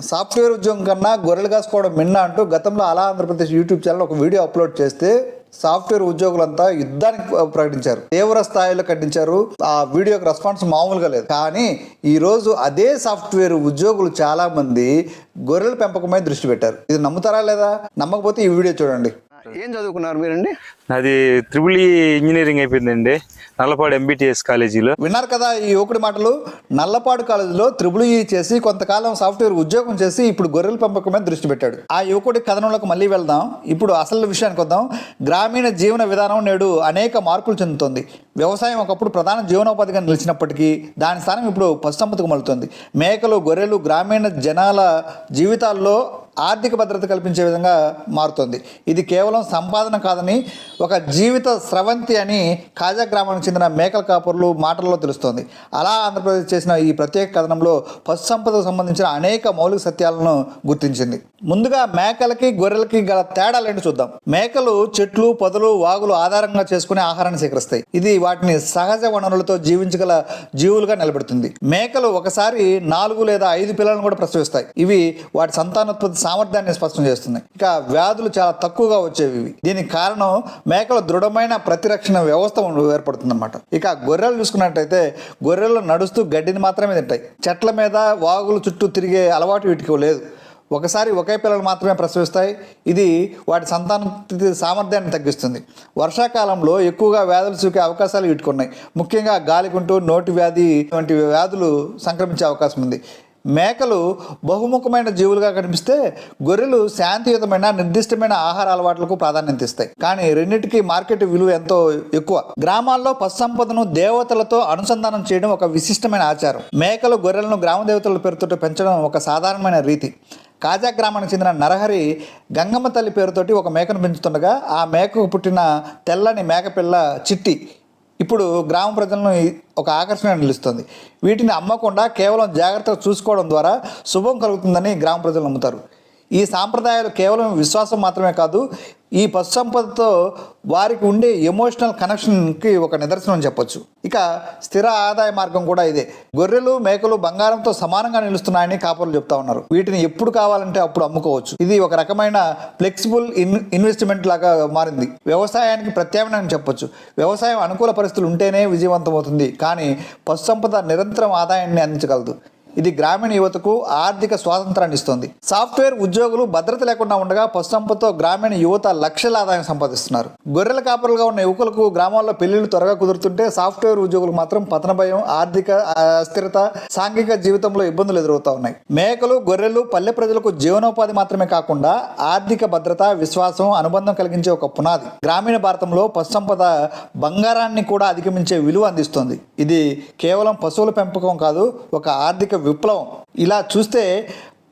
Software ఉద్యోగం కన్నా గొర్రెలు కాసుకోవడం మిన్న అంటూ గతంలో అలా ఆంధ్రప్రదేశ్ యూట్యూబ్ ఛానల్ ఒక వీడియో అప్లోడ్ చేస్తే సాఫ్ట్వేర్ ఉద్యోగులంతా యుద్ధానికి ప్రకటించారు, తీవ్ర స్థాయిలో ఖండించారు. ఆ వీడియోకి రెస్పాన్స్ మామూలుగా లేదు. కానీ ఈరోజు అదే సాఫ్ట్వేర్ ఉద్యోగులు చాలా మంది గొర్రెల పెంపకమై దృష్టి పెట్టారు. ఇది నమ్ముతారా లేదా? నమ్మకపోతే ఈ వీడియో చూడండి. ఏం చదువుకున్నారు మీరండి? నాది ట్రిపుల్ ఈ ఇంజనీరింగ్ అయిపోయిందండి, నల్లపాడు ఎంబీటీఎస్ కాలేజీలో. విన్నారు కదా ఈ యువకుడి మాటలు. నల్లపాడు కాలేజీలో ట్రిపుల్ ఈ చేసి కొంతకాలం సాఫ్ట్వేర్ ఉద్యోగం చేసి ఇప్పుడు గొర్రెల పెంపకం మీద దృష్టి పెట్టాడు. ఆ యువకుడి కథనంలోకి మళ్ళీ వెళ్దాం. ఇప్పుడు అసలు విషయానికి వద్దాం. గ్రామీణ జీవన విధానం నేడు అనేక మార్పులు చెందుతోంది. వ్యవసాయం ఒకప్పుడు ప్రధాన జీవనోపాధిగా నిలిచినప్పటికీ దాని స్థానం ఇప్పుడు పశుసంపదకు మలుతుంది. మేకలు, గొర్రెలు గ్రామీణ జనాల జీవితాల్లో ఆర్థిక భద్రత కల్పించే విధంగా మారుతుంది. ఇది కేవలం సంపాదన కాదని, ఒక జీవిత స్రవంతి అని కాజా గ్రామానికి చెందిన మేకల కాపరులు మాటల్లో తెలుస్తోంది. అలా ఆంధ్రప్రదేశ్ చేసిన ఈ ప్రత్యేక కథనంలో పశు సంపదకు సంబంధించిన అనేక మౌలిక సత్యాలను గుర్తించింది. ముందుగా మేకలకి గొర్రెలకి గల తేడాలేంటో చూద్దాం. మేకలు చెట్లు, పొదలు, వాగులు ఆధారంగా చేసుకునే ఆహారాన్ని సేకరిస్తాయి. ఇది వాటిని సహజ వనరులతో జీవించగల జీవులుగా నిలబెడుతుంది. మేకలు ఒకసారి 4 లేదా 5 పిల్లలను కూడా ప్రసవిస్తాయి. ఇవి వాటి సంతానోత్పత్తి సామర్థ్యాన్ని స్పష్టం చేస్తున్నాయి. ఇక వ్యాధులు చాలా తక్కువగా వచ్చేవి. దీనికి కారణం మేకల దృఢమైన ప్రతిరక్షణ వ్యవస్థ ఏర్పడుతుందన్నమాట. ఇక గొర్రెలు చూసుకున్నట్టయితే గొర్రెలు నడుస్తూ గడ్డిని మాత్రమే తింటాయి. చెట్ల మీద, వాగుల చుట్టూ తిరిగే అలవాటు వీటికి లేదు. ఒకసారి ఒకే పిల్లలు మాత్రమే ప్రసవిస్తాయి. ఇది వాటి సంతానోత్పత్తి సామర్థ్యాన్ని తగ్గిస్తుంది. వర్షాకాలంలో ఎక్కువగా వ్యాధులు సోకే అవకాశాలు వీటికున్నాయి. ముఖ్యంగా గాలికుంటు, నోటి వ్యాధి వంటి వ్యాధులు సంక్రమించే అవకాశం ఉంది. మేకలు బహుముఖమైన జీవులుగా కనిపిస్తే గొర్రెలు శాంతియుతమైన నిర్దిష్టమైన ఆహార అలవాట్లకు ప్రాధాన్యత ఇస్తాయి. కానీ రెండింటికి మార్కెట్ విలువ ఎంతో ఎక్కువ. గ్రామాల్లో పశు సంపదను దేవతలతో అనుసంధానం చేయడం ఒక విశిష్టమైన ఆచారం. మేకలు, గొర్రెలను గ్రామ దేవతల పేరుతో పెంచడం ఒక సాధారణమైన రీతి. కాజా గ్రామానికి చెందిన నరహరి గంగమ్మ తల్లి పేరుతోటి ఒక మేకను పెంచుతుండగా ఆ మేకకు పుట్టిన తెల్లని మేకపిల్ల చిట్టి ఇప్పుడు గ్రామ ప్రజలను ఒక ఆకర్షణ నిలుస్తుంది. వీటిని అమ్మకుండా కేవలం జాగ్రత్తగా చూసుకోవడం ద్వారా శుభం కలుగుతుందని గ్రామ ప్రజలు నమ్ముతారు. ఈ సాంప్రదాయాలు కేవలం విశ్వాసం మాత్రమే కాదు, ఈ పశు సంపదతో వారికి ఉండే ఎమోషనల్ కనెక్షన్కి ఒక నిదర్శనం చెప్పొచ్చు. ఇక స్థిర ఆదాయ మార్గం కూడా ఇదే. గొర్రెలు, మేకలు బంగారంతో సమానంగా నిలుస్తున్నాయని కాపరులు చెప్తా ఉన్నారు. వీటిని ఎప్పుడు కావాలంటే అప్పుడు అమ్ముకోవచ్చు. ఇది ఒక రకమైన ఫ్లెక్సిబుల్ ఇన్వెస్ట్మెంట్ లాగా మారింది. వ్యవసాయానికి ప్రత్యామ్నాయం చెప్పొచ్చు. వ్యవసాయం అనుకూల పరిస్థితులు ఉంటేనే విజయవంతమవుతుంది. కానీ పశు సంపద నిరంతరం ఆదాయాన్ని అందించగలదు. ఇది గ్రామీణ యువతకు ఆర్థిక స్వాతంత్రాన్ని ఇస్తుంది. సాఫ్ట్వేర్ ఉద్యోగులు భద్రత లేకుండా ఉండగా పశు సంపదతో గ్రామీణ యువత లక్షల ఆదాయం సంపాదిస్తున్నారు. గొర్రెల కాపరులుగా ఉన్న యువకులకు గ్రామాల్లో పెళ్లిళ్లు త్వరగా కుదురుతుంటే సాఫ్ట్వేర్ ఉద్యోగులకు మాత్రం పతన భయం, ఆర్థిక అస్థిరత, సాంఘిక జీవితంలో ఇబ్బందులు ఎదురవుతా ఉన్నాయి. మేకలు, గొర్రెలు పల్లె ప్రజలకు జీవనోపాధి మాత్రమే కాకుండా ఆర్థిక భద్రత, విశ్వాసం, అనుబంధం కలిగించే ఒక పునాది. గ్రామీణ భారతంలో పశు సంపద బంగారాన్ని కూడా అధిగమించే విలువ అందిస్తుంది. ఇది కేవలం పశువుల పెంపకం కాదు, ఒక ఆర్థిక విప్లవం. ఇలా చూస్తే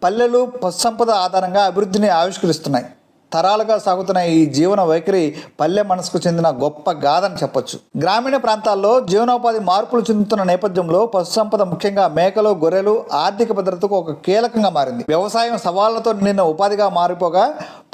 పల్లెలు పశు సంపద ఆధారంగా అభివృద్ధిని ఆవిష్కరిస్తున్నాయి. తరాలుగా సాగుతున్న ఈ జీవన వైఖరి పల్లె మనసుకు చెందిన గొప్ప గాథని చెప్పొచ్చు. గ్రామీణ ప్రాంతాల్లో జీవనోపాధి మార్పులు చెందుతున్న నేపథ్యంలో పశు సంపద, ముఖ్యంగా మేకలు, గొర్రెలు ఆర్థిక భద్రతకు ఒక కీలకంగా మారింది. వ్యవసాయం సవాళ్లతో నిండిన ఉపాధిగా మారిపోగా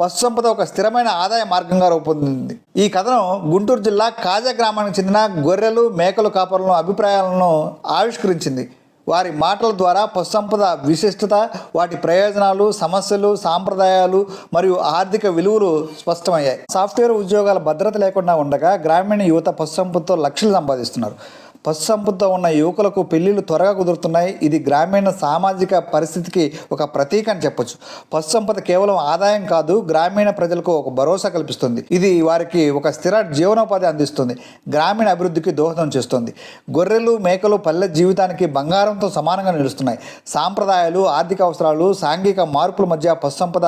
పశు సంపద ఒక స్థిరమైన ఆదాయ మార్గంగా రూపొందింది. ఈ కథనం గుంటూరు జిల్లా కాజా గ్రామానికి చెందిన గొర్రెలు, మేకలు కాపరులను అభిప్రాయాలను ఆవిష్కరించింది. వారి మాటల ద్వారా పశు సంపద విశిష్టత, వాటి ప్రయోజనాలు, సమస్యలు, సాంప్రదాయాలు మరియు ఆర్థిక విలువలు స్పష్టమయ్యాయి. సాఫ్ట్వేర్ ఉద్యోగాల భద్రత లేకుండా ఉండగా గ్రామీణ యువత పశు సంపదతో లక్షలు సంపాదిస్తున్నారు. పశు సంపదతో ఉన్న యువకులకు పెళ్లిళ్ళు త్వరగా కుదురుతున్నాయి. ఇది గ్రామీణ సామాజిక పరిస్థితికి ఒక ప్రతీక అని చెప్పొచ్చు. పశు సంపద కేవలం ఆదాయం కాదు, గ్రామీణ ప్రజలకు ఒక భరోసా కల్పిస్తుంది. ఇది వారికి ఒక స్థిర జీవనోపాధి అందిస్తుంది, గ్రామీణ అభివృద్ధికి దోహదం చేస్తుంది. గొర్రెలు, మేకలు పల్లె జీవితానికి బంగారంతో సమానంగా నిలుస్తున్నాయి. సాంప్రదాయాలు, ఆర్థిక అవసరాలు, సాంఘిక మార్పుల మధ్య పశు సంపద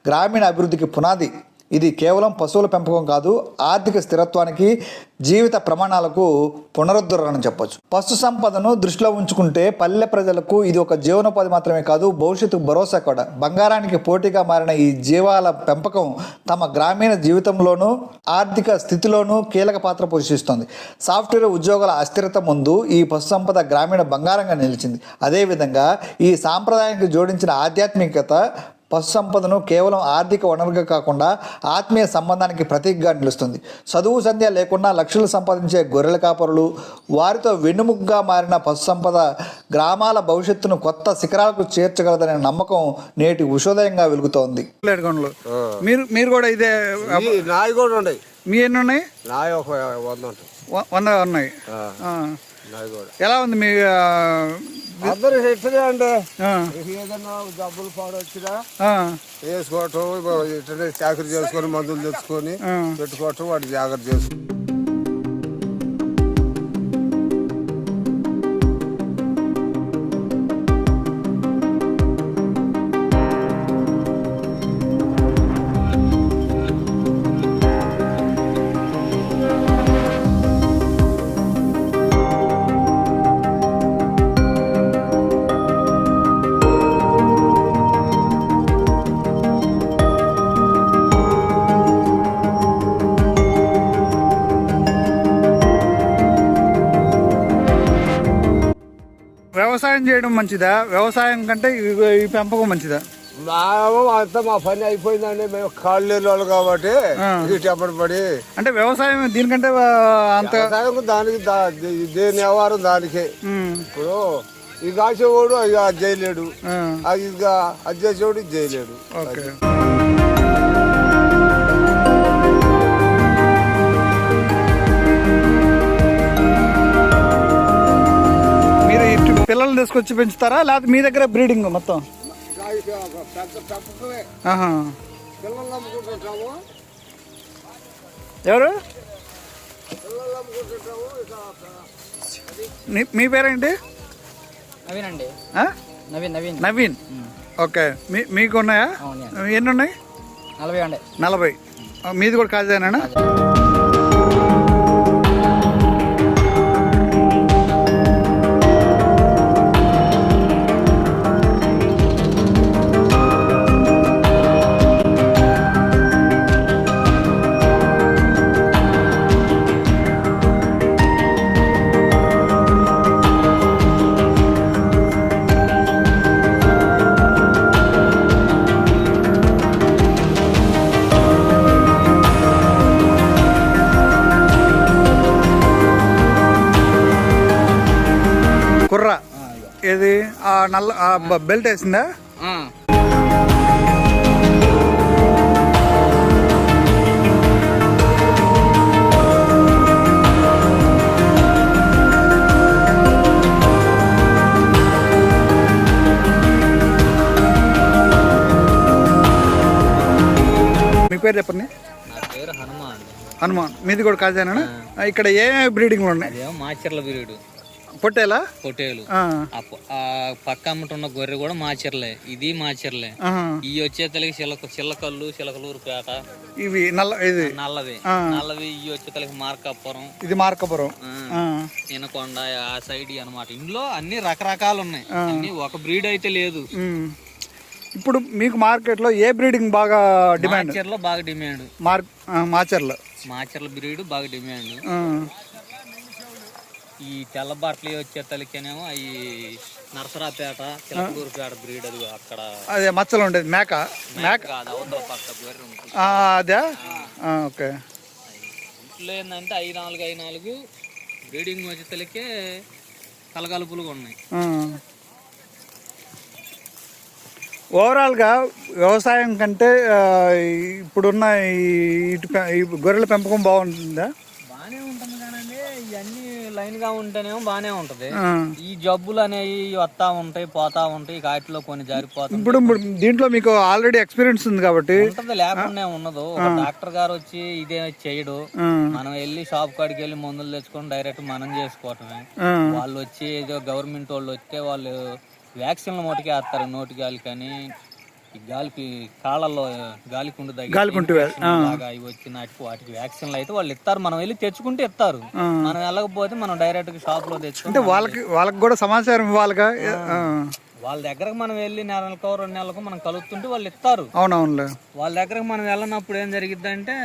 గ్రామీణ అభివృద్ధికి పునాది. ఇది కేవలం పశువుల పెంపకం కాదు, ఆర్థిక స్థిరత్వానికి, జీవిత ప్రమాణాలకు పునరుద్ధరణ చెప్పొచ్చు. పశు సంపదను దృష్టిలో ఉంచుకుంటే పల్లె ప్రజలకు ఇది ఒక జీవనోపాధి మాత్రమే కాదు, భవిష్యత్తు భరోసా కూడా. బంగారానికి పోటీగా మారిన ఈ జీవాల పెంపకం తమ గ్రామీణ జీవితంలోనూ ఆర్థిక స్థితిలోనూ కీలక పాత్ర పోషిస్తుంది. సాఫ్ట్వేర్ ఉద్యోగాల అస్థిరత ముందు ఈ పశు సంపద గ్రామీణ బంగారంగా నిలిచింది. అదేవిధంగా ఈ సాంప్రదాయానికి జోడించిన ఆధ్యాత్మికత పశు సంపదను కేవలం ఆర్థిక వనరుగా కాకుండా ఆత్మీయ సంబంధానికి ప్రతీకగా నిలుస్తుంది. చదువు సంధ్య లేకుండా లక్షలు సంపాదించే గొర్రెల కాపరులు, వారితో వెన్నుముకగా మారిన పశు సంపద గ్రామాల భవిష్యత్తును కొత్త శిఖరాలకు చేర్చగలదనే నమ్మకం నేటి ఉషోదయంగా వెలుగుతోంది. మీరు మీరు కూడా ఇదే నాయి కూడా ఉన్నాయి. మీ ఎన్ని ఉన్నాయి? నాయి ఒక 100 ఉంటాయి. 100 ఉన్నాయి. నాయి కూడా ఎలా ఉంది మీ అందరూ ఎట్లనే అంటే ఏదన్నా డబ్బులు పాడొచ్చినా వేసుకోవటం, ఇట్లనే చాకరీ చేసుకొని మందులు తెచ్చుకొని పెట్టుకోవటం, వాటి జాగ్రత్త చేసుకో. వ్యవసాయం చేయడం మంచిదా, వ్యవసాయం కంటే ఈ పెంపకం మంచిదా? అంతా మా పని అయిపోయిందండి. మేము కాళ్ళు లేని వాళ్ళు కాబట్టి ఇటు పడి అంటే వ్యవసాయం దీనికంటే అంత దానికి దేని వ్యవహారం దానికే. ఇప్పుడు ఈ కాసేవాడు అది చేయలేడు, అది చేసేవాడు ఇది చేయలేడు. పిల్లలు తీసుకొచ్చి పెంచుతారా లేకపోతే మీ దగ్గర బ్రీడింగ్ మొత్తం? ఎవరు? మీ పేరేంటి? నవీన్ అండి. నవీన్. ఓకే. మీకు ఉన్నాయా? ఎన్ని ఉన్నాయి? 40 అండి. 40. మీది కూడా కాదేనా? కుర్ర ఏది ఆ నల్ల బెల్ట్ వేసిందా? మీ పేరు చెప్పండి. హనుమాన్. మీది కూడా కాజేనా? ఇక్కడ ఏ బ్రీడింగ్ ఉన్నాయి? మాచర్ల బ్రీడ్. పొట్టేలా? పొట్టేలు. పక్క అమ్మటున్న గొర్రె కూడా మాచర్లే, ఇది మాచర్లే. ఈ వచ్చేతలకి చిల్లకల్లు, చిలకలూరు పేట, ఇవి నల్లవి. ఈ వచ్చేతలకి మార్కాపురం, ఇది మార్కాపురం, ఇనకొండ ఆ సైడ్ అన్నమాట. ఇందులో అన్ని రకరకాలు ఉన్నాయి, అన్ని ఒక బ్రీడ్ అయితే లేదు. ఇప్పుడు మీకు మార్కెట్ లో ఏ బ్రీడింగ్ బాగా డిమాండ్? మాచర్లో బాగా డిమాండ్. మాచర్ల బ్రీడ్ బాగా డిమాండ్. ఈ తెల్ల బట్టలు వచ్చే తలకేనేమో అవి నరసరాపేట, చిలకలూరుపేట బ్రీడ్. అది అక్కడ అదే మచ్చలు ఉండేది మేక అవతల పక్క గొర్రె ఉంటుంది అదే. ఓకే. ఇంట్లో ఏంటంటే 5-4 బ్రీడింగ్ వచ్చే తలకే కలగలుపులుగా ఉన్నాయి. ఓవరాల్గా వ్యవసాయం కంటే ఇప్పుడున్న ఈ గొర్రెల పెంపకం బాగుంటుందా? బాగానే ఉంటుంది కానండి, ఇవన్నీ లైన్ గా ఉంటేనేమో బాగానే ఉంటది. ఈ జబ్బులు అనేవి వస్తా ఉంటాయి, పోతా ఉంటాయి, వాటిలో కొన్ని జారిపోతాయి. ఇప్పుడు దీంట్లో మీకు ఆల్రెడీ ఎక్స్పీరియన్స్ ఉంది కాబట్టి ఉంటది, లేకుండా ఉండదు. ఒక డాక్టర్ గారు వచ్చి ఇదే చేయడు, మనం వెళ్ళి షాప్ కాడికి వెళ్ళి మందులు తెచ్చుకొని డైరెక్ట్ మనం చేసుకోవటమే. వాళ్ళు వచ్చి ఏదో గవర్నమెంట్ వాళ్ళు వస్తే వాళ్ళు వ్యాక్సిన్ల మోటికి వేస్తారు, నోటి గాలి కానీ ఈ గాలికి కాళ్ళల్లో గాలికుంటు అవి వచ్చినట్టు వాటికి వ్యాక్సిన్లు అయితే వాళ్ళు ఇస్తారు. మనం వెళ్ళి తెచ్చుకుంటే ఇస్తారు, మనం వెళ్ళకపోతే మనం డైరెక్ట్ షాప్ లో తెచ్చుకుంటే వాళ్ళకి కూడా సమాచారం ఇవ్వాలిగా. వాళ్ళ దగ్గరకు మనం వెళ్ళి నెలకో 2 నెలలకు మనం కలుపుతుంటే వాళ్ళు ఇస్తారు. అవునవును. వాళ్ళ దగ్గరకు మనం వెళ్ళినప్పుడు ఏం జరిగిద్ది అంటే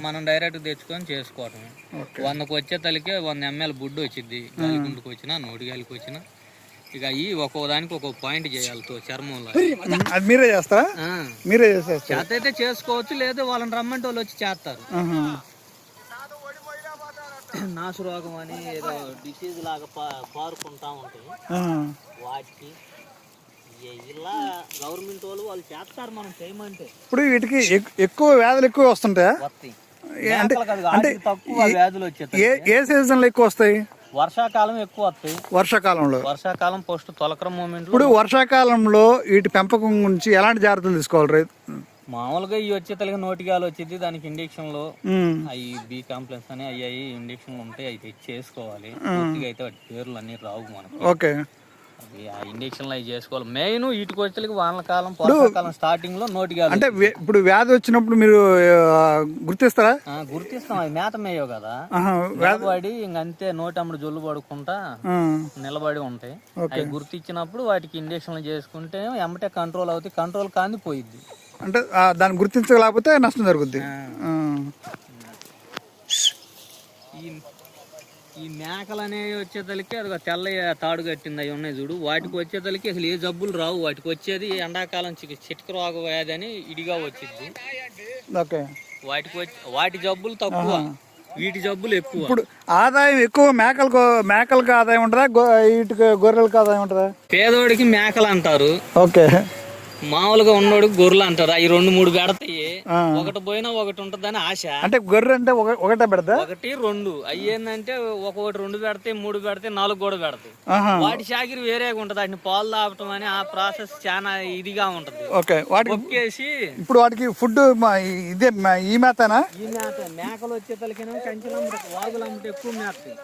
మనం డైరెక్ట్ తెచ్చుకొని చేసుకోవటం. 100కి వచ్చే తలకే 100 ml బుడ్డు వచ్చింది, గాలికుంటుకు వచ్చినా నోటి గాలికి వచ్చినా ఇక అవి ఒక్కో దానికి ఒక్కో పాయింట్ చేయాలి చర్మంలో. అది మీరే చేస్తారా? మీరే చేసేస్తారు. చేత అయితే చేసుకోవచ్చు, లేదు వాళ్ళని రమ్మంటే వాళ్ళు వచ్చి చేస్తారు. నాసు రోగం అని ఏదో డిసీజ్ లాగా పారుకుంటా ఉంటాయి వాటికి. ఇలా గవర్నమెంట్ వాళ్ళు చేస్తారు, మనం చేయమంటే. ఇప్పుడు వీటికి ఎక్కువ వ్యాధులు ఎక్కువ వస్తుంటాయా? వస్తాయి అంటే తక్కువ వ్యాధులు వచ్చేది. ఏ సీజన్ లో ఎక్కువ వస్తాయి? వర్షాకాలం ఎక్కువ వస్తాయి. వర్షాకాలం పోస్ట్ తొలకరం మూమెంట్. ఇప్పుడు వర్షాకాలంలో వీటి పెంపకం గురించి ఎలాంటి జాగ్రత్తలు తీసుకోవాలి రైతు? మామూలుగా ఇవి వచ్చే తలకి నోటిగాలు వచ్చేది, దానికి ఇంజక్షన్లు అవి బి కాంప్లెక్స్ అని అయ్యాయి ఇంజక్షన్లు ఉంటాయి, అవి తెచ్చి చేసుకోవాలి. పూర్తిగా అయితే వాటి పేర్లు అన్ని రావు మనకు. ఓకే, అవి ఆ ఇంజక్షన్లు అవి చేసుకోవాలి. మెయిన్ వీటికి వచ్చేసరికి వానకాలం వర్షాకాలం స్టార్టింగ్ లో నోటిగాలు. అంటే ఇప్పుడు వ్యాధి వచ్చినప్పుడు మీరు గుర్తిస్తారా? గుర్తిస్తాం, అది మేత మేయో కదా, నిలబడి ఇంకంతే నోటమ్మడు జొల్లు పడుకుంటా నిలబడి ఉంటాయి. అవి గుర్తించినప్పుడు వాటికి ఇంజక్షన్లు చేసుకుంటే ఎమ్మటే కంట్రోల్ అవుతాయి. కంట్రోల్ కాంది పోయిద్ది. అంటే దాన్ని గుర్తించలేకపోతే నష్టం జరుగుద్ది. ఈ మేకలు అనేవి వచ్చేతలకి అది తెల్ల తాడు కట్టింది అవి ఉన్నాయి చూడు, వాటికి వచ్చేతలకి అసలు ఏ జబ్బులు రావు. వాటికి వచ్చేది ఎండాకాలం చిటిక రోగ వ్యాధి అని ఇడిగా వచ్చింది. ఓకే, వాటి జబ్బులు తక్కువ, వీటి జబ్బులు ఎక్కువ. ఇప్పుడు ఆదాయం ఎక్కువ మేకలకు ఆదాయం ఉంటుందా, వీటికి గొర్రెలకు ఆదాయం ఉంటుందా? పేదోడికి మేకలు అంటారు, ఓకే, మామూలుగా ఉన్నోడు గొర్రెలు అంటారు. అవి 2-3 పెడతాయి, ఒకటి పోయినా ఒకటి ఉంటదని ఆశ. అంటే గొర్రె అంటే ఒకటే పెడతా, 1-2 అవి ఏంటంటే ఒకటి 2 పెడతాయి, 3 పెడతాయి, 4 కూడా పెడతాయి. వాటి చాకిరి వేరేగా ఉంటది. వాటిని పాలు తాపటం అని ఆ ప్రాసెస్ చాలా ఇదిగా ఉంటది. ఓకే, వాటికి ఇప్పుడు వాటికి ఫుడ్ ఇదే ఈ మేతనా? ఈ మేత. మేకలు వచ్చేతలకి కంచెలమ్మట వాగులమ్మట ఎక్కువ మేస్తాయి,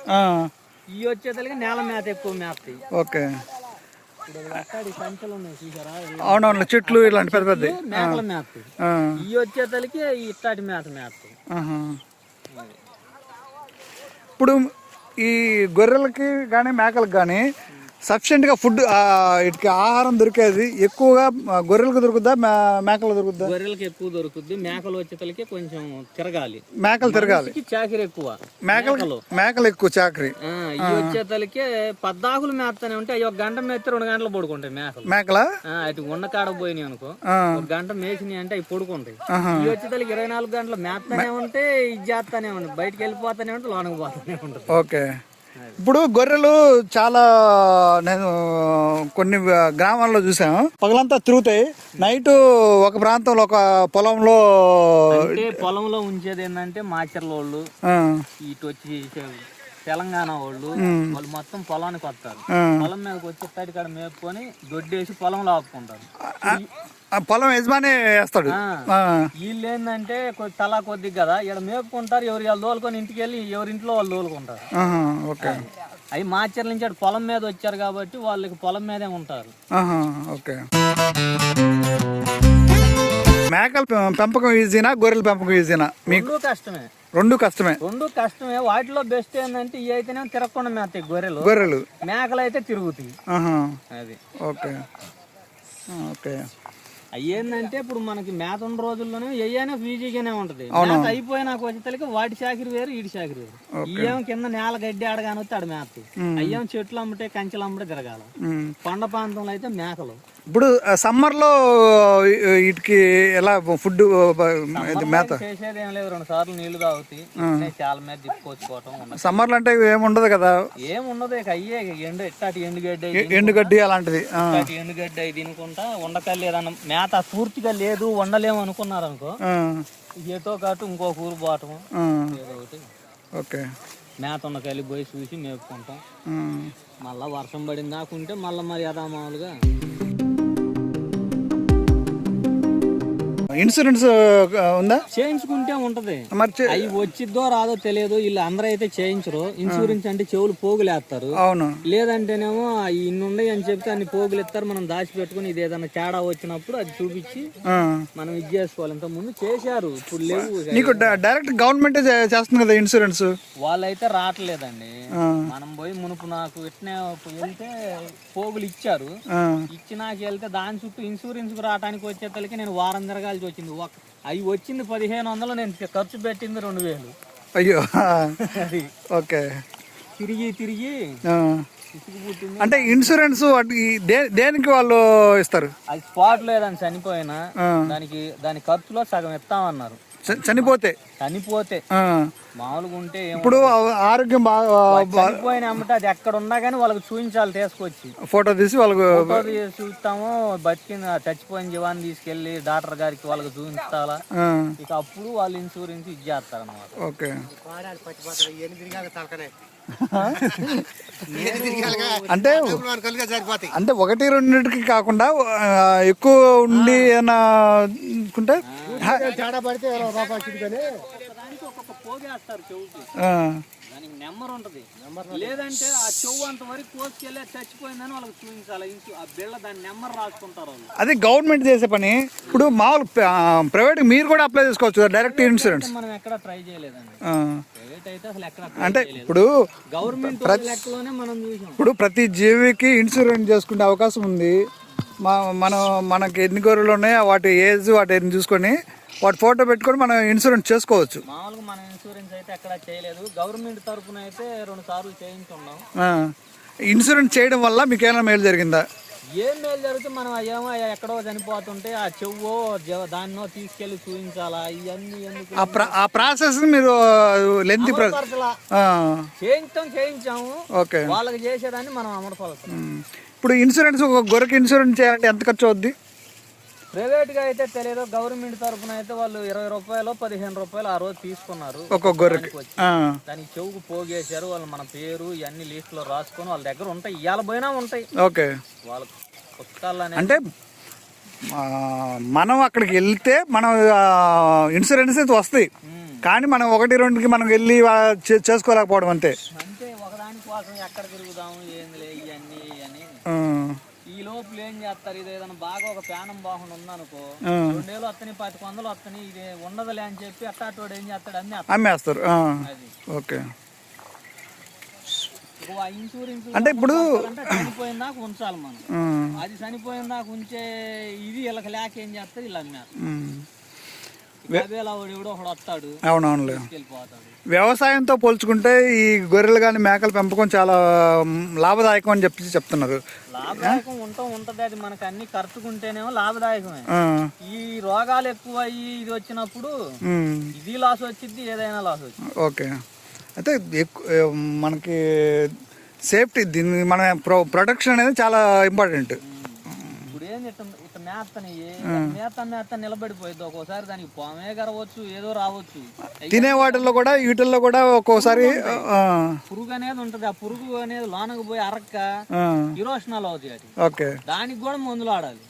ఇవి వచ్చేతలకి నేల మేత ఎక్కువ మేస్తాయి. ఓకే, అవునవును, చెట్లు ఇలాంటి పెద్ద పెద్ద మేకల మేస్తాయి. ఇవి వచ్చేతలకి ఇట్టాటి మేత మేస్తాయి. ఇప్పుడు ఈ గొర్రెలకి కానీ మేకలకు కానీ సఫిషియెంట్గా ఫుడ్ వీటికి ఆహారం దొరికేది ఎక్కువగా గొర్రెలకు దొరుకుద్దా, మేకలు దొరుకుద్దా? గొర్రెలకు ఎక్కువ దొరుకుద్ది. మేకలు వచ్చేతలకి కొంచెం తిరగాలి, మేకలు తిరగాలి. చాకరీ ఎక్కువ, మేకలు ఎక్కువ చాకరీ. ఇవి వచ్చేతలకి పద్దాకులు మేపుతానే ఉంటే అవి 1 గంట మేస్తే 2 గంటలు పడుకుంటాయి మేకలా. అటు ఉన్న కాడ పోయినాయి అనుకో, 1 గంట మేసినాయి అంటే అవి పడుకుంటాయి. ఇవి వచ్చేతలకి 24 గంటలు మేపుతానే ఉంటే ఇది చేస్తానే ఉంటాయి, బయటకు వెళ్ళిపోతానే ఉంటే లోనకు పోతానే ఉంటుంది. ఓకే, ఇప్పుడు గొర్రెలు చాలా నేను కొన్ని గ్రామాల్లో చూసాను, పగలంతా తిరుగుతాయి, నైట్ ఒక ప్రాంతంలో ఒక పొలంలో ఉంచేది ఏంటంటే మాచర్ల వాళ్ళు, ఇటు వచ్చి తెలంగాణ వాళ్ళు మొత్తం పొలానికి వస్తారు. పొలం మీదకి వచ్చి కాడ మేపుకొని దొడ్డేసి పొలంలో ఆపుకుంటారు. పొలం యజమాని వేస్తాడు. వీళ్ళు ఏంటంటే తలా కొద్ది కదా ఇక్కడ మేపుకుంటారు, ఎవరు వాళ్ళు తోలుకొని ఇంటికి వెళ్ళి ఎవరింట్లో వాళ్ళు తోలుకుంటారు. అవి మాచర్ల నుంచి అటు పొలం మీద వచ్చారు కాబట్టి వాళ్ళకి పొలం మీదే ఉంటారు. ఓకే, మేకల పెంపకం ఈజీనా, గొర్రెల పెంపకం ఈజీనా? మీకు రెండు కష్టమే. వాటిలో బెస్ట్ ఏంటంటే ఇవి అయితేనే తిరగకుండా మేస్తాయి గొర్రెలు, మేకలు అయితే తిరుగుతాయి. అది ఓకే, ఓకే. అవి ఏంటంటే ఇప్పుడు మనకి మేత ఉన్న రోజుల్లోనే ఏమైనా ఈజీగానే ఉంటది. అయిపోయినాక వచ్చేసరికి వాటి చాకిరి వేరు, ఈడి చాకిరి వేరు. ఇవేమో కింద నేల గడ్డి ఆడగానే వస్తే ఆడ మేస్తాయి. అయ్యేమో చెట్లు అమ్ముటే కంచెలు అమ్ముటే తిరగాల. కొండ ప్రాంతంలో అయితే మేకలు. ఇప్పుడు సమ్మర్ లో వీటికి ఎలా ఫుడ్ మేత? చేసేది ఏం లేదు, 2 సార్లు నీళ్లు తాగుతాయి, చాలా మీద తిప్పుకోవచ్చుకోవటం. సమ్మర్ లో అంటే ఏముండదు కదా, ఏముండదు. ఇక అయ్యే ఎండుగడ్డి అలాంటిది, ఎండుగడ్డి అవి తినుకుంటా ఉండకాలి. ఏదన్నా మేత పూర్తిగా లేదు వండలేము అనుకున్నారు అనుకో, ఏతో కాటు ఇంకో కూర పోవటం ఏదో ఒకటి. ఓకే, మేత ఉన్న కలిపి పోయి చూసి మేపుకుంటాం. మళ్ళా వర్షం పడింది నాకుంటే మళ్ళీ మరి యథామామూలుగా. ఇన్సూరెన్స్ ఉందా? చేయించుకుంటే ఉంటది. అవి వచ్చిద్దో రాదో తెలియదు, వీళ్ళు అందరూ అయితే చేయించరు. ఇన్సూరెన్స్ అంటే చెవులు పోగులేస్తారు. అవును, లేదంటేనేమో ఇన్ని ఉన్నాయి అని చెప్తే అన్ని పోగులు ఎత్తారు. మనం దాచి పెట్టుకుని ఇది ఏదైనా తేడా వచ్చినప్పుడు అది చూపించి మనం ఇది చేసుకోవాలి. ఇంత ముందు చేశారు, ఇప్పుడు లేవు. నీకు డైరెక్ట్ గవర్నమెంట్ చేస్తుంది కదా ఇన్సూరెన్స్. వాళ్ళైతే రావట్లేదండి. మనం పోయి మునుపు నాకు ఇట్నే వెళ్తే పోగులు ఇచ్చారు, ఇచ్చి నాకు వెళ్తే దాని చుట్టూ ఇన్సూరెన్స్ రావడానికి వచ్చేతలకి నేను వారం తిరగాల్సి వచ్చింది. అవి వచ్చింది 1500, నేను ఖర్చు పెట్టింది 2000. అయ్యో, ఓకే. తిరిగి పిసికి పుట్టింది. అంటే ఇన్సూరెన్స్ దేనికి వాళ్ళు ఇస్తారు? అది స్పాట్ లేదని చనిపోయినా దాని ఖర్చులో సగం ఇస్తామన్నారు. చనిపోతే మామూలుగా ఉంటే ఇప్పుడు ఆరోగ్యం బాగా చనిపోయిన అమ్మట అది ఎక్కడ ఉన్నా కానీ వాళ్ళకి చూపించాలి, తీసుకొచ్చి ఫోటో తీసి వాళ్ళకు చూస్తాము. బతికిన చచ్చిపోయిన జీవాన్ని తీసుకెళ్లి డాక్టర్ గారికి వాళ్ళకి చూపించాలా, ఇక అప్పుడు వాళ్ళు ఇన్సూరెన్స్ ఇచ్చేస్తారు అన్నమాట. ఓకే. అంటే ఒకటి రెండింటికి కాకుండా ఎక్కువ ఉండి ఏమన్నా అనుకుంటే పోగేస్తారు చెవుకి, దానికి నెంబర్ ఉంటది. లేదంటే ఆ చెవు అంత వరకు కోసుకెళ్ళి చచ్చిపోయిందని వాళ్ళకి చూపించాలి. ఆ బిళ్ళ దాని నెంబర్ రాసుకుంటారు వాళ్ళు. అది గవర్నమెంట్ చేసే పని. ఇప్పుడు మామూలు ప్రైవేట్ మీరు కూడా అప్లై చేసుకోవచ్చు డైరెక్ట్ ఇన్సూరెన్స్. మనం ఎక్కడ ట్రై చేయలేదండి. ప్రైవేట్ అయితే అసలు ఎక్కడ అంటే ఇప్పుడు గవర్నమెంట్ లెక్కలోనే మనం చూసాం. ఇప్పుడు ప్రతి జీవికి ఇన్సూరెన్స్ చేసుకునే అవకాశం ఉంది. మనకి ఎన్ని గొర్రెలు ఉన్నాయో వాటి ఏజ్ వాటి చూసుకొని వాటి ఫోటో పెట్టుకొని మనం ఇన్సూరెన్స్ చేసుకోవచ్చు. మామూలుగా మనం ఇన్సూరెన్స్ అయితే ఎక్కడ చేయలేదు. గవర్నమెంట్ తరఫున అయితే 2 సార్లు చేయించున్నాం. ఇన్సూరెన్స్ చేయడం వల్ల మీకు ఏమైనా మేలు జరిగిందా? ఏం మేలు జరిగితే మనం ఏమో ఎక్కడో చనిపోతుంటే ఆ చెవ్వో దాన్నో తీసుకెళ్లి చూపించాలా, ఇవన్నీ ఎందుకు ఆ ప్రాసెస్ మీరు లెంతీ చేయించాము. ఓకే. వాళ్ళకి చేసేదాన్ని మనం అమలుపరుస్తాం. ఇప్పుడు ఇన్సూరెన్స్ ఒక గొర్రెకి ఇన్సూరెన్స్ చేయాలంటే ఎంత ఖర్చు అవుద్ది? ప్రైవేట్ గా అయితే తెలియదు. గవర్నమెంట్ తరఫున అయితే వాళ్ళు 20 రూపాయలు 15 రూపాయలు ఆ రోజు తీసుకున్నారు ఒక్కొక్క గొర్రెకి. దానికి చెవుకు పోగేశారు. వాళ్ళు మన పేరు ఇవన్నీ లిస్ట్ లో రాసుకొని వాళ్ళ దగ్గర ఉంటాయి, ఇవాళ పోయినా ఉంటాయి. ఓకే. వాళ్ళ పుస్తకాలు అంటే మనం అక్కడికి వెళ్తే మనం ఇన్సూరెన్స్ అయితే వస్తాయి, కానీ మనం 1-2కి మనం వెళ్ళి చేసుకోలేకపోవడం అంతే. అంటే ఒకదాని కోసం ఎక్కడ తిరుగుదాము ఏందిలే ఇవన్నీ అని ఈ లోపల ఏం చేస్తారు. ఇది ఏదైనా బాగా ఒక ప్యానం బాగుండి ఉందనుకో, 2 వేలు వస్తాయి 1100 వస్తాయి, ఇది ఉండదులే అని చెప్పి అట్టాటోడు ఏం చేస్తాడు అమ్మేస్తారు. ఓకే. ఇన్సూరెన్స్ అంటే ఇప్పుడు చనిపోయిన దాకా ఉంచాలి మనం. అది చనిపోయిన దాకా ఉంచే ఇది వీళ్ళకి లేక ఏం చేస్తారు, వీళ్ళు అమ్మారు. వస్తాడు. అవునవునులే. వ్యవసాయంతో పోల్చుకుంటే ఈ గొర్రెలు కానీ మేకల పెంపకం చాలా లాభదాయకం అని చెప్తున్నారు. లాభదాయకం ఉంటది. అది మనకు అన్ని ఖర్చుకుంటేనేమో లాభదాయకమే. ఈ రోగాలు ఎక్కువ ఇది వచ్చినప్పుడు ఇది లాస్ వచ్చింది, ఏదైనా లాస్ వచ్చింది. ఓకే. అయితే మనకి సేఫ్టీ దీన్ని మన ప్రొటెక్షన్ అనేది చాలా ఇంపార్టెంట్. ఇప్పుడు ఏంది ఇట్లా మేత నిలబడిపోయింది. ఒక్కోసారి దానికి పామే గరవచ్చు, ఏదో రావచ్చు. తినే వాటిల్లో కూడా వీటిల్లో కూడా ఒక్కోసారి పురుగు అనేది ఉంటది. ఆ పురుగు అనేది లోనకు పోయి అరక్క ఇరోషనాలు అవుతాయి. ఓకే. దానికి కూడా మందులు ఆడాలి.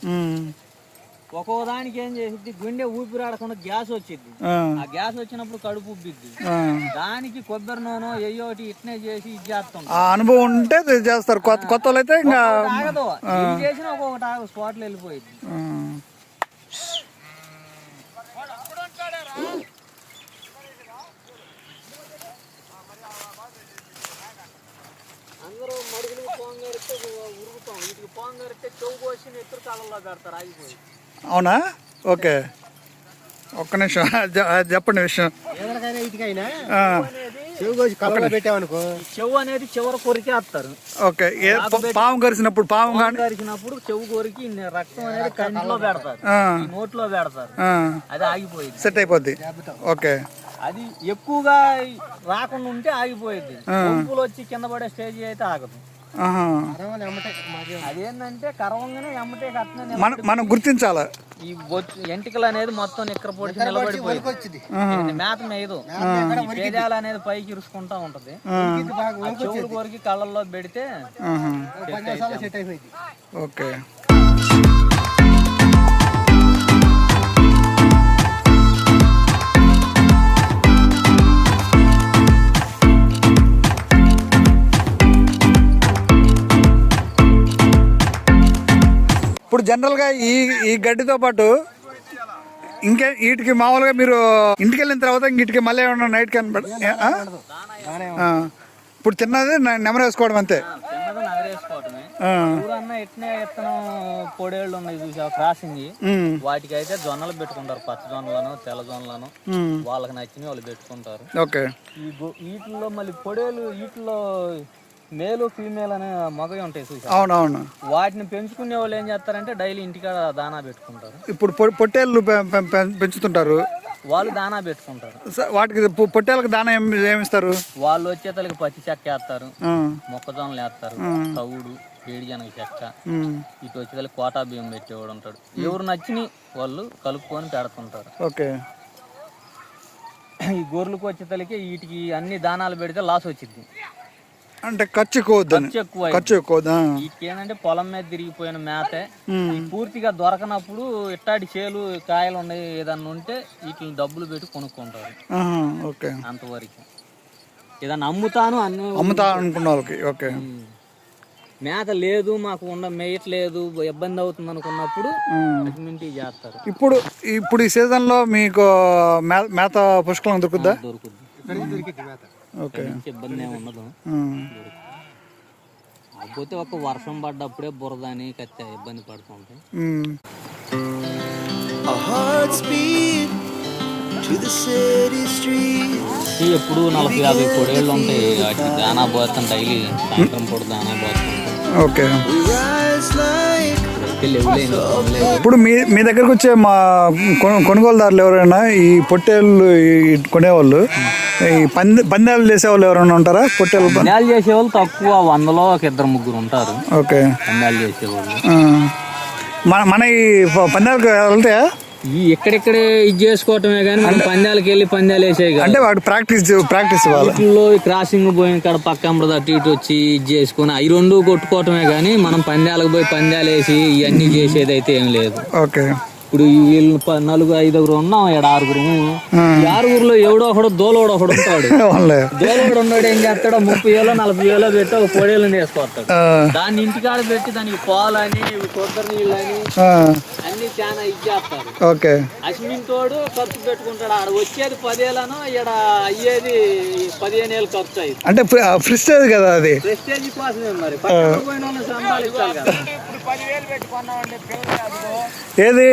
ఒక్కో దానికి ఏం చేసిద్ది, గుండె ఊపిరాడకుండా గ్యాస్ వచ్చింది. ఆ గ్యాస్ వచ్చినప్పుడు కడుపు ఉబ్బిద్ది. దానికి కొబ్బరి నూనె ఏయోటి ఇట్నే చేసి ఇది చేస్తాం. అనుభవం ఉంటే చేస్తారు. కొత్త వాళ్ళు అయితే ఇంకా ఆగదు. చేసిన ఒక్కొక్కటి ఆగదు, స్పాట్ లో వెళ్ళిపోయింది. అందరూ మడుగులు పోంగరిస్తే ఉరుగుతాం. వీటికి పోంగరిస్తే చెవు కోసి ఎత్తురు కాలంలో పెడతారు, ఆగిపోయి. అవునా? ఓకే. ఒక్క నిమిషం చెప్పండి విషయం. చెవు అనేది చివరి కొరికేస్తారు. ఓకే. పాము కరిసినప్పుడు చెవు కొరికి రక్తం అనేది కంటిలో పెడతారు, నోట్లో పెడతారు. అది ఆగిపోయింది, సెట్ అయిపోద్ది. ఓకే. అది ఎక్కువగా రాకుండా ఉంటే ఆగిపోయింది. పంపులు వచ్చి కింద పడే స్టేజ్ అయితే ఆగదు. అదేంటంటే కరవంగానే ఎమ్మటే కట్టిన మనం గుర్తించాలా. ఈ ఎంటికలు అనేది మొత్తం నిక్కర పొడిచి నిలబడిపోయింది. మేత మేయదు. పేదాలు అనేది పైకి ఇరుసుకుంటా ఉంటది. చెవులు కోరికి కళ్ళల్లో పెడితే ఓకే. ఇప్పుడు జనరల్గా ఈ గడ్డితో పాటు ఇంకే వీటికి మామూలుగా మీరు ఇంటికి వెళ్ళిన తర్వాత వీటికి మళ్ళీ ఏమన్నా నైట్ కనబడ ఇప్పుడు తిన్నది నెమరు వేసుకోవడం అంతే. పొడేళ్ళు ఉన్నాయి చూసా క్రాసింగ్, వాటికి అయితే జొన్నలు పెట్టుకుంటారు. పచ్చ జొన్నలను తెల్ల జొన్నలను వాళ్ళకి నచ్చినవి వాళ్ళు పెట్టుకుంటారు. ఓకే. వీటిల్లో మళ్ళీ పొడేలు వీటిలో మేలు ఫీమేల్ అనే మగవి ఉంటాయి చూసా, అవునవును. వాటిని పెంచుకునే వాళ్ళు ఏం చేస్తారంటే డైలీ ఇంటికాడ దానా పెట్టుకుంటారు. ఇప్పుడు పొట్టేళ్ళు పెంచుతుంటారు, వాళ్ళు దానా పెట్టుకుంటారు. వాటికి పొట్టేళ్ళకి దానా ఏమిస్తారు? వాళ్ళు వచ్చేతలకి పచ్చి చెక్క వేస్తారు, మొక్కజొన్నలు వేస్తారు, తవుడు, వేడిజనగ చెక్క, ఇటు వచ్చేతలకి కోటా బియ్యం పెట్టేవాడు ఉంటాడు. ఎవరు నచ్చిని వాళ్ళు కలుపుకొని పెడుతుంటారు. ఓకే. ఈ గొర్రెలకు వచ్చేతలకి వీటికి అన్ని దానాలు పెడితే లాస్ వచ్చింది, అంటే ఖర్చు ఎక్కువ, ఖర్చు ఎక్కువ. వీటికి ఏంటంటే పొలం మీద తిరిగిపోయిన మేతే పూర్తిగా దొరకనప్పుడు ఇట్టాటి చేలు కాయలు ఉన్నాయి ఏదన్నా ఉంటే వీటిని డబ్బులు పెట్టి కొనుక్కుంటారు. ఓకే. అంతవరకు ఏదన్నా అమ్ముతాను అనుకున్న వాళ్ళకి. ఓకే. మేత లేదు మాకు మేయట్లేదు ఇబ్బంది అవుతుంది అనుకున్నప్పుడు చేస్తారు. ఇప్పుడు ఈ సీజన్ లో మీకు మేత పుష్కలం దొరుకుద్దా? దొరుకుద్ది. ఓకే. ఇబ్బంది ఏమి ఉండదు. కాకపోతే ఒక వర్షం పడ్డప్పుడే బురద అని కత్తి ఇబ్బంది పడుతుంటాయి. ఎప్పుడు 40-50 పొడేళ్ళు ఉంటాయి, వాటికి దానా పోతాం డైలీ, సాయంత్రం పూట దానా పోతాం. ఓకే. ఇప్పుడు మీ దగ్గరకు వచ్చే మా కొనుగోలుదారులు ఎవరైనా ఈ పొట్టేళ్ళు కొనేవాళ్ళు, ఈ పందాలు చేసేవాళ్ళు ఎవరైనా ఉంటారా? పొట్టేళ్ళు పందాలు చేసేవాళ్ళు తక్కువ, 100లో ఒక 2-3 ఉంటారు. ఓకే. పందాలు చేసేవాళ్ళు మన ఈ పందాలకు వెళ్తే ఎక్కడెక్కడే ఇది చేసుకోవటమే కానీ మనం పందాలకి వెళ్ళి పందాలు వేసేవి అంటే వాడు ప్రాక్టీస్ వీటిలో క్రాసింగ్ పోయిన కాడ పక్క అటు ఇటు వచ్చి ఇది చేసుకుని అవి 2 కొట్టుకోవటమే కానీ మనం పందాలకు పోయి పందాలు వేసి ఇవన్నీ చేసేది అయితే ఏం లేదు. ఓకే. ఇప్పుడు వీళ్ళు 4-5 ఉన్నాం, 6 6 ఎవడో ఒకడు దోలోడు ఒకడు ఉంటాడు. దోలోడు ఉన్నాడు ఏం చేస్తాడో 30,000-40,000 పెట్టి ఒక పొడేళ్ళని వేసుకొస్తాడు. దాన్ని ఇంటికాడ పెట్టి దానికి పాలని కొబ్బరి నీళ్ళని అన్ని చాలా ఇచ్చేస్తారు. ఓకే. అశ్మింతోడు ఖర్చు పెట్టుకుంటాడు, ఆడ వచ్చేది 10,000 ఈడ అయ్యేది 15,000 ఖర్చు అయ్యి. అంటే ప్రెస్టేజ్ కదా అది, ప్రెస్టేజ్ కోసమే మరి పక్కన పోయిన వాళ్ళని సంపాదించాలి కదా. 10,000 పెట్టుకున్నామండి పిల్లలు. ఏది?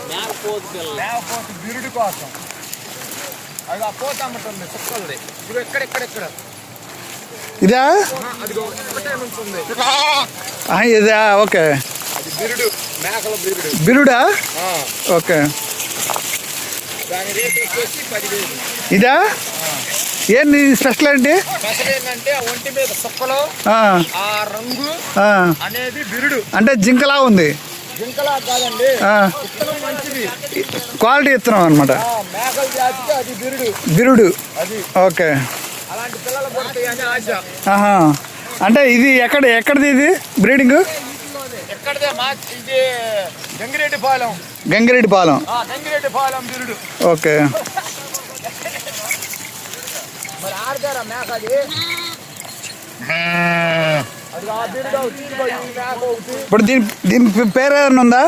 మేకపోతు బిరుడు కోసం అది ఆ పోత అమ్ముతుంది సుక్కలది. ఇది ఎక్కడెక్కడెక్కడ ఇదా? అదిగో ఒకటే ఉంటుంది ఇదా? ఓకే. అది బిరుడు, మేకల బిరుడు. బిరుడా? ఓకే. దాని రేటు వచ్చేసి 10,000. ఇదా? ఏంటి స్పెషల్ ఏంటి? స్పెషల్ ఏంటంటే ఒంటి మీద సుక్కలు, ఆ రంగు అనేది బిరుడు. అంటే జింకలా ఉంది. జింకలా కాదండి, విత్తనం మంచిది, క్వాలిటీ విత్తనం అనమాట. మేకల జాతికి అది బిరుడు. అది. ఓకే. అలాంటి పిల్లలు పడతాయని ఆశ. అంటే ఇది ఎక్కడిది ఇది బ్రీడింగ్? ఎక్కడిదే ఇది గంగిరెడ్డిపాలెం. గంగిరెడ్డిపాలెం బిరుడు. ఓకే. మరి ఆడతారా మేక అది? ఇప్పుడు దీని పేరు ఏదైనా ఉందా?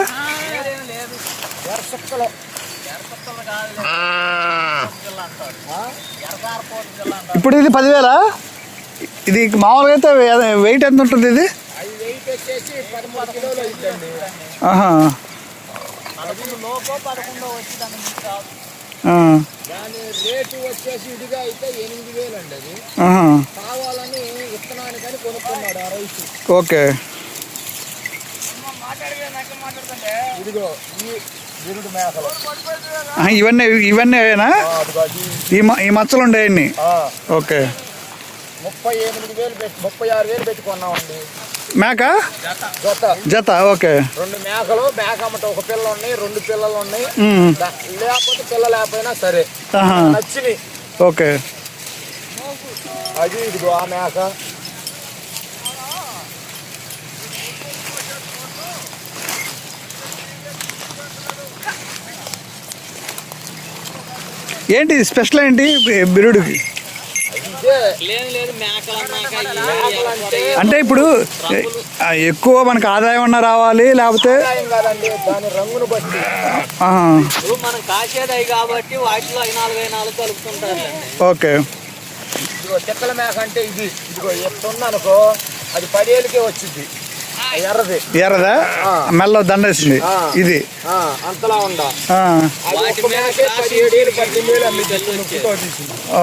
ఇప్పుడు ఇది 10,000. ఇది మామూలుగా అయితే వెయిట్ ఎంత ఉంటుంది ఇది? వెయిట్ వచ్చేసి 13 కిలోలు అవుతుంది. దాని రేటు వచ్చేసి ఇదిగా అయితే 8,000 అండి. అది కావాలని విత్తనానికని కొనుక్కున్నాడు ఆ రైతు. ఓకే. ఇదిగో ఈ బిరుడు మేకలు ఇవన్నీ ఈ మచ్చలు ఉండేయండి. ఓకే. 38,000 పెట్టి 36,000 పెట్టుకున్నామండి మేక జత. ఓకే. 2 మేకలు, మేక అమ్మట ఒక పిల్ల ఉన్నాయి, 2 పిల్లలు ఉన్నాయి. లేకపోతే పిల్ల లేకపోయినా సరే నచ్చినాయి. ఓకే. అది ఇదిగో ఆ మేక. ఏంటి స్పెషల్ ఏంటి బిరుడుకి? అంటే ఇప్పుడు ఎక్కువ మనకు ఆదాయం అన్నా రావాలి, లేకపోతే దాని రంగును బట్టి మనం కాసేది కాబట్టి వాటిలో 4 కలుపుతుంటారు. ఓకే. ఇదిగో చెక్కల మేక అంటే ఇది ఇదిగో ఎత్తుంది అనుకో, అది 10,000కే వచ్చింది. ఎర్రదా? మెల్ల దండేసింది ఇది అంతలా ఉందా?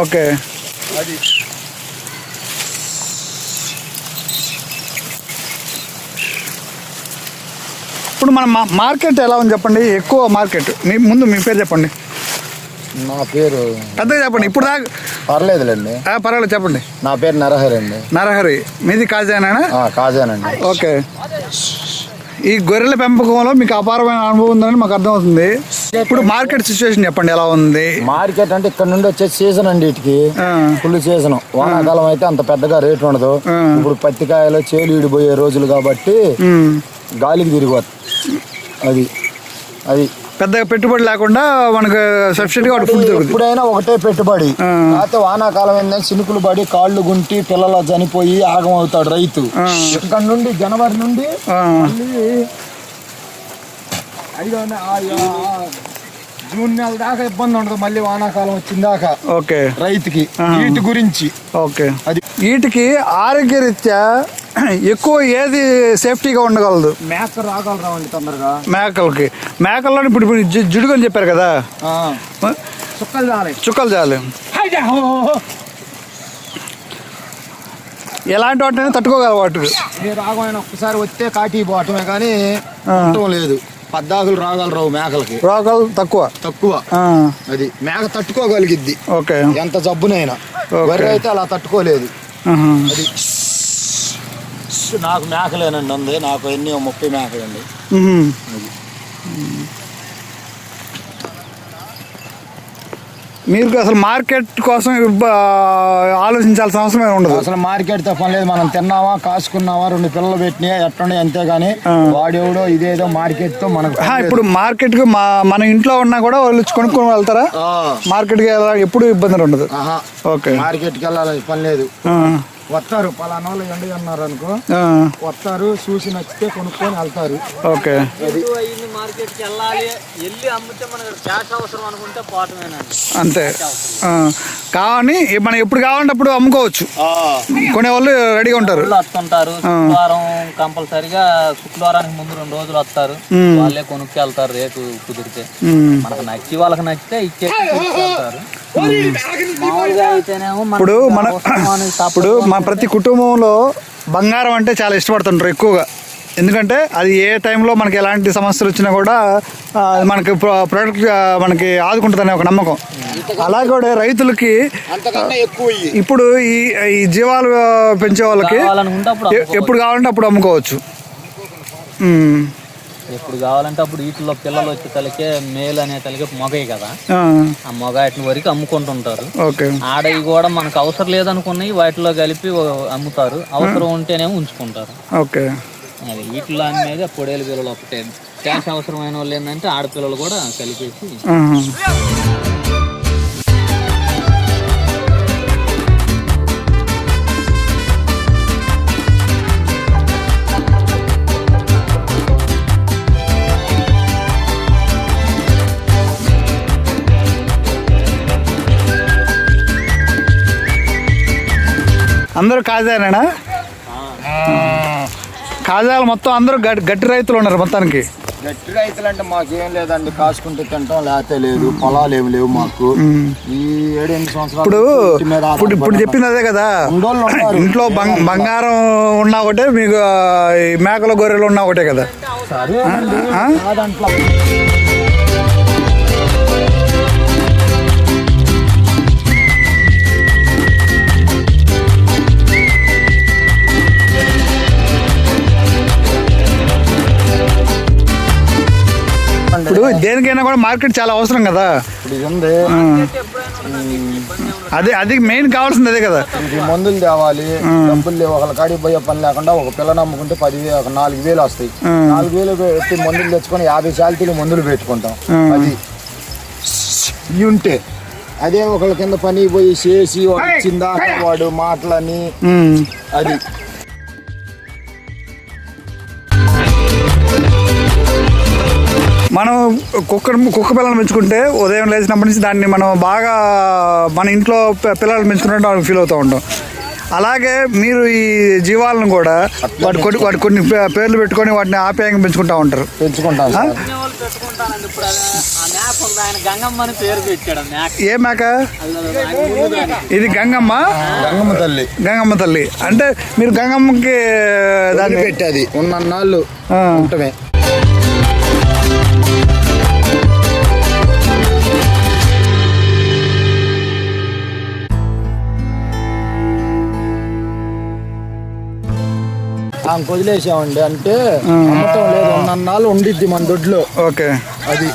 ఓకే. అది ఇప్పుడు మన మార్కెట్ ఎలా ఉంది చెప్పండి, ఎక్కువ మార్కెట్ ముందు మీ పేరు చెప్పండి. నా పేరు పెద్దగా చెప్పండి, ఇప్పుడు దాకా పర్లేదులేండి. పర్వాలేదు చెప్పండి. నా పేరు నరహరి అండి. నరహరి, మీది కాజేనా? కాజానండి. ఓకే. ఈ గొర్రెల పెంపకంలో మీకు అపారమైన అనుభవం ఉందని మాకు అర్థమవుతుంది. ఇప్పుడు మార్కెట్ సిచ్యువేషన్ చెప్పండి ఎలా ఉంది? మార్కెట్ అంటే ఇక్కడ నుండి వచ్చే సీజన్ అండి, వీటికి ఫుల్ సీజన్. వానాకాలం అయితే అంత పెద్దగా రేటు ఉండదు. ఇప్పుడు పత్తికాయలు చేలు ఈడిపోయే రోజులు కాబట్టి గాలికి తిరిగిపోతుంది. అది పెద్దగా పెట్టుబడి లేకుండా మనకు సబ్సిడీగా ఫుడ్ దొరుకుతుంది. ఎప్పుడైనా ఒకటే పెట్టుబడి. అయితే వానాకాలం ఏంటంటే చినుకులు పడి కాళ్ళు గుంటి పిల్లలు చనిపోయి ఆగమవుతాడు రైతు. ఇక్కడ నుండి జనవరి నుండి జూన్ నెల దాకా ఇబ్బంది ఉండదు, మళ్ళీ వానాకాలం వచ్చిందాకా. ఓకే. రైతుకి వీటి గురించి ఓకే. అది వీటికి ఆరోగ్యరీత్యా ఎక్కువ ఏది సేఫ్టీగా ఉండగలదు? మేక రాగలరావండి తొందరగా. మేకల్లో ఇప్పుడు జిడుగు అని చెప్పారు కదా, చుక్కలు చాలు. ఎలాంటి వాటిని తట్టుకోగల వాటి రాగమైన ఒక్కసారి వస్తే కాటి పోవటమే కానీ లేదు. పద్దాకులు రాగలరావు మేకలకి, రోగాలు తక్కువ. అది మేక తట్టుకోగలిగిద్ది. ఓకే. ఎంత జబ్బునైనా. వరి అయితే అలా తట్టుకోలేదు. అది నాకు మేకలేనండి ఉంది, నాకు ఎన్ని 30 మేకలండి. మీరు అసలు మార్కెట్ కోసం ఆలోచించాల్సిన అవసరం ఉండదు. అసలు మార్కెట్ తో పని లేదు. మనం తిన్నావా, కాసుకున్నావా, 2 పిల్లలు పెట్టినా ఎట్టుండే అంతేగాని వాడెవడో ఇదేదో మార్కెట్ తో మనకు. ఇప్పుడు మార్కెట్ కి మన ఇంట్లో ఉన్నా కూడా వాళ్ళు కొనుక్కొని వెళ్తారా? మార్కెట్ కి ఎప్పుడు ఇబ్బంది ఉండదు. ఓకే. మార్కెట్ కి వెళ్ళాలి పని లేదు. వస్తారు పలానా వాళ్ళు ఎండి అన్నారు అనుకో, వస్తారు చూసి నచ్చితే కొనుక్కొని వెళ్తారు. ఓకే. మార్కెట్ కి వెళ్ళాలి, వెళ్ళి అమ్మితే మనకు క్యాష్ అవసరం అనుకుంటే పోవటమేనండి. అంతే. కానీ మనం ఎప్పుడు కావాలంటే అప్పుడు అమ్ముకోవచ్చు. కొనే వాళ్ళు రెడీగా ఉంటారు. వస్తుంటారు శుక్రవారం కంపల్సరిగా. శుక్రవారానికి ముందు 2 రోజులు వస్తారు, వాళ్ళే కొనుక్కి వెళ్తారు రేటు కుదిరితే. మనకు నచ్చి వాళ్ళకి నచ్చితే ఇచ్చేసి వెళ్తారు. మామూలుగా అయితేనేమో ఇప్పుడు మన ప్రతి కుటుంబంలో బంగారం అంటే చాలా ఇష్టపడుతుంటారు ఎక్కువగా. ఎందుకంటే అది ఏ టైంలో మనకి ఎలాంటి సమస్యలు వచ్చినా కూడా మనకి ప్రోడక్ట్ మనకి ఆదుకుంటుందనే ఒక నమ్మకం. అలాగే కూడా రైతులకి ఇప్పుడు ఈ జీవాలు పెంచే వాళ్ళకి ఎప్పుడు కావాలంటే అప్పుడు అమ్ముకోవచ్చు. ఎప్పుడు కావాలంటే అప్పుడు వీటిలో పిల్లలు వచ్చే తలకే మేలు అనే తలకే మొగయి కదా, ఆ మొగాటిని వరకు అమ్ముకుంటుంటారు. ఆడవి కూడా మనకు అవసరం లేదనుకున్నాయి వాటిలో కలిపి అమ్ముతారు, అవసరం ఉంటేనేమో ఉంచుకుంటారు. అది వీటిలో అనేది పొడేలు పిల్లలు ఒకటే. క్యాష్ అవసరమైన వాళ్ళు ఏంటంటే ఆడపిల్లలు కూడా కలిపేసి. అందరూ కాజానేనా? కాజాలు మొత్తం అందరూ గట్టి రైతులు ఉన్నారు మొత్తానికి. గట్టి రైతులు అంటే మాకేం లేదండి, కాసుకుంటే తింటాం లేకపోతే లేదు. పొలాలు ఏమి లేవు మాకు. ఈ 7-8 సంవత్సరాలు ఇప్పుడు చెప్పింది అదే కదా, ఇంట్లో బంగారం ఉన్నా ఒకటే, మీకు మేకల గొర్రెలు ఉన్నా ఒకటే కదా. ఇప్పుడు దేనికైనా కూడా మార్కెట్ చాలా అవసరం కదా. అది మెయిన్ కావాల్సింది అదే కదా. మందులు తేవాలి, డబ్బులు లేవు. ఒకళ్ళ కాడికి పోయే పని లేకుండా ఒక పిల్లని అమ్ముకుంటే 4,000 వస్తాయి. 4,000 పెట్టి మందులు తెచ్చుకొని 50 శాలరీలు మందులు పెట్టుకుంటాం. అది ఉంటే అదే ఒకళ్ళ కింద పని పోయి చేసి వచ్చిందా వాడు మాటలని. అది మనం కుక్క పిల్లలు పెంచుకుంటే ఉదయం లేచినప్పటి నుంచి దాన్ని మనం బాగా మన ఇంట్లో పిల్లలు పెంచుకున్నట్టు ఫీల్ అవుతూ ఉంటాం. అలాగే మీరు ఈ జీవాలను కూడా వాటి కొన్ని పేర్లు పెట్టుకొని వాటిని ఆప్యాయంగా పెంచుకుంటా ఉంటారు. ఏ మేక ఇది? గంగమ్మ తల్లి అంటే మీరు గంగమ్మకి దాన్ని పెట్టేది ఉన్నన్నాళ్ళు. ఆమెకు వదిలేసామండి, అంటే అమ్మటం లేదు, నన్నాళ్ళు ఉండిద్ది మన దొడ్లో. ఓకే. అది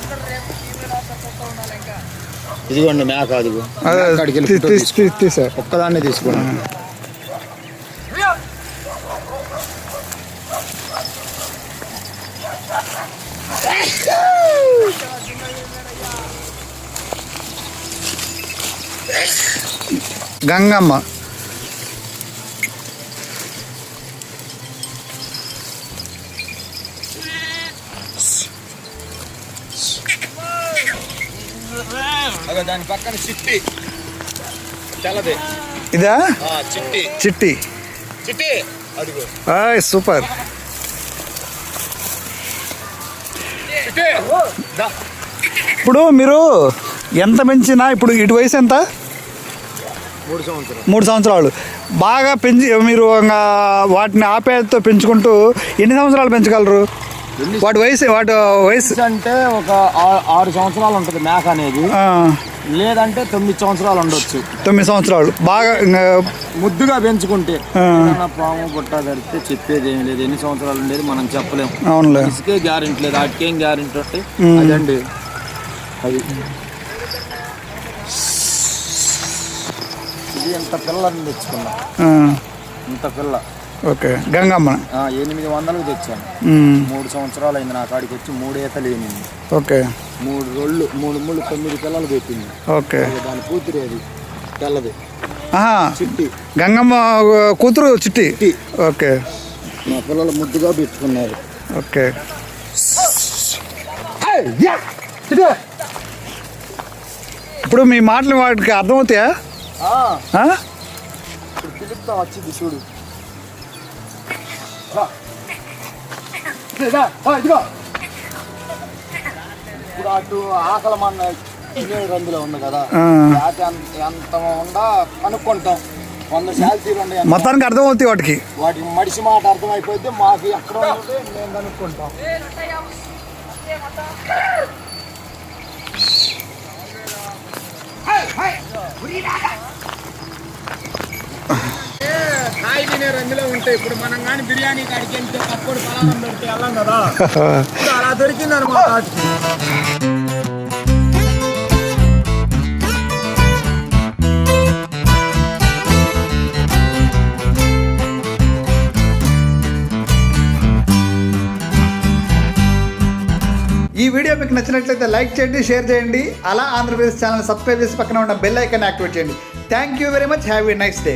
ఇదిగోండి మేక, అదిగో అక్కడికి వెళ్ళి తీసా ఒక్కదాన్ని తీసుకోండి. గంగమ్మ. దాని పక్కన చిట్టి తెల్లది, ఇదా చిట్టి చిట్టి? చిట్టి అదిగో. సూపర్. ఇప్పుడు మీరు ఎంత పెంచినా, ఇప్పుడు ఇటు వయసు ఎంత? 3 సంవత్సరాలు. 3 సంవత్సరాలు. బాగా పెంచి మీరు ఇంకా వాటిని ఆప్యాయతతో పెంచుకుంటూ ఎన్ని సంవత్సరాలు పెంచగలరు? వాటి వయసు అంటే ఒక 6 సంవత్సరాలు ఉంటుంది మేక అనేది, లేదంటే 9 సంవత్సరాలు ఉండొచ్చు. 9 సంవత్సరాలు బాగా ముద్దుగా పెంచుకుంటే. పాము గుట్ట కడితే చెప్పేది ఏం లేదు, ఎన్ని సంవత్సరాలు ఉండేది మనం చెప్పలేము. అవునులే. ఇసుకే గ్యారెంటీ లేదు, వాటికేం గ్యారెంటీ ఉంటే అదండి. అది ఇది ఎంత పిల్లని తెచ్చుకున్నా, ఇంత పిల్ల. ఓకే. గంగమ్మ 800కు తెచ్చాను. 3 సంవత్సరాలు అయింది నా కాడికి వచ్చి. 3 ఈతలు ఏమింది. ఓకే. 3 రోళ్ళు 3 ముళ్ళు 9 పిల్లలు పెట్టింది. ఓకే. దాని కూతురు అది తెల్లది చిట్టి. గంగమ్మ కూతురు చిట్టి. ఓకే. మా పిల్లలు ముద్దుగా పెట్టుకున్నారు. ఓకే. ఇప్పుడు మీ మాటలు వాటికి అర్థమవుతాయా? ఇప్పుడు పిలుపుతా వచ్చింది చూడు. ఇప్పుడు అటు ఆకలి మన రంగులో ఉంది కదా, ఎంత ఉందా కనుక్కుంటాం. 100 శాలరీలు ఉన్నాయి. మొత్తానికి అర్థమవుతాయి వాటికి. వాటికి మడిసి మాట అర్థమైపోతే మాకు ఎక్కడ ఉంటే మేము కనుక్కుంటాం. కాయ తినే రంగులో ఉంటాయి. ఇప్పుడు మనం కానీ బిర్యానీ కాడికి వెళ్తే తప్పుడు పలారం పెడితే వెళ్ళాం కదా, అలా దొరికింది అనమాట వాటికి. ఈ వీడియో మీకు నచ్చినట్లయితే లైక్ చేయండి, షేర్ చేయండి. అలా ఆంధ్రప్రదేశ్ ఛానల్ సబ్స్క్రైబ్ చేసి పక్కన ఉన్న బెల్ ఐకాన్ యాక్టివేట్ చేయండి. Thank you very much. Have a nice day.